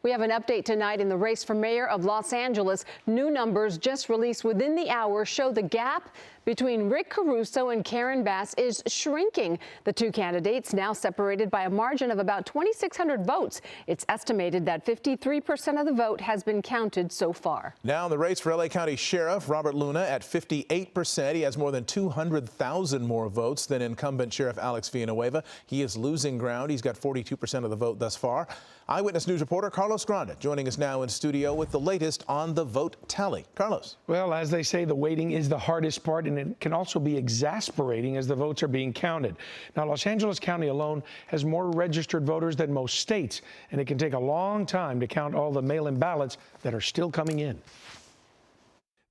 We have an update tonight in the race for mayor of Los Angeles. New numbers just released within the hour show the gap between Rick Caruso and Karen Bass is shrinking. The two candidates now separated by a margin of about 2,600 votes. It's estimated that 53% of the vote has been counted so far. Now in the race for LA County Sheriff Robert Luna at 58%. He has more than 200,000 more votes than incumbent Sheriff Alex Villanueva. He is losing ground. He's got 42% of the vote thus far. Eyewitness News reporter Carlos Granda joining us now in studio with the latest on the vote tally. Carlos. Well, as they say, the waiting is the hardest part, and it can also be exasperating as the votes are being counted. Now, Los Angeles County alone has more registered voters than most states, and it can take a long time to count all the mail-in ballots that are still coming in.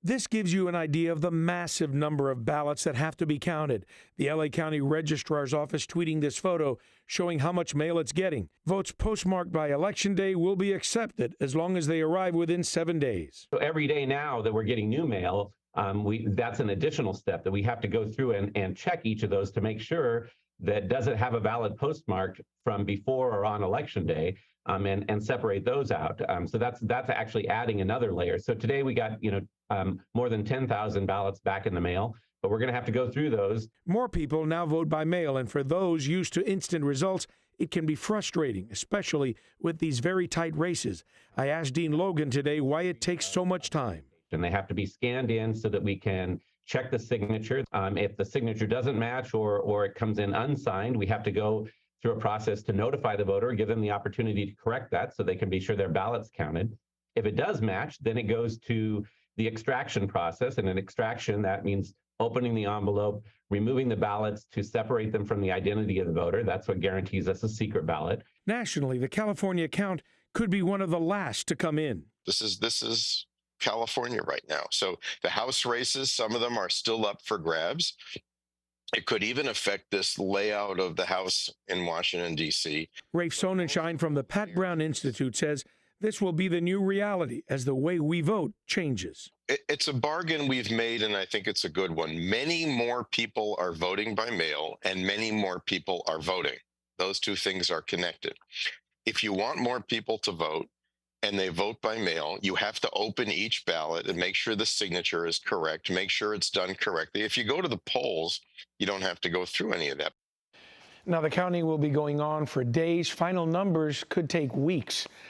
This gives you an idea of the massive number of ballots that have to be counted. The LA County Registrar's Office tweeting this photo showing how much mail it's getting. Votes postmarked by Election Day will be accepted as long as they arrive within 7 days. So every day now that we're getting new mail, that's an additional step that we have to go through and check each of those to make sure that does it have a valid postmark from before or on Election Day. And separate those out. So that's actually adding another layer. So today we got more than 10,000 ballots back in the mail, but we're going to have to go through those. More people now vote by mail, and for those used to instant results, it can be frustrating, especially with these very tight races. I asked Dean Logan today why it takes so much time. And they have to be scanned in so that we can check the signature. If the signature doesn't match or it comes in unsigned, we have to go through a process to notify the voter, give them the opportunity to correct that so they can be sure their ballot's counted. If it does match, then it goes to the extraction process. And in extraction, that means opening the envelope, removing the ballots to separate them from the identity of the voter. That's what guarantees us a secret ballot. Nationally, the California count could be one of the last to come in. This is California right now. So the House races, some of them are still up for grabs. It could even affect this layout of the House in Washington, D.C. Rafe Sonnenschein from the Pat Brown Institute says this will be the new reality as the way we vote changes. It's a bargain we've made, and I think it's a good one. Many more people are voting by mail, and many more people are voting. Those two things are connected. If you want more people to vote, and they vote by mail, you have to open each ballot and make sure the signature is correct, make sure it's done correctly. If you go to the polls, you don't have to go through any of that. Now, the counting will be going on for days. Final numbers could take weeks.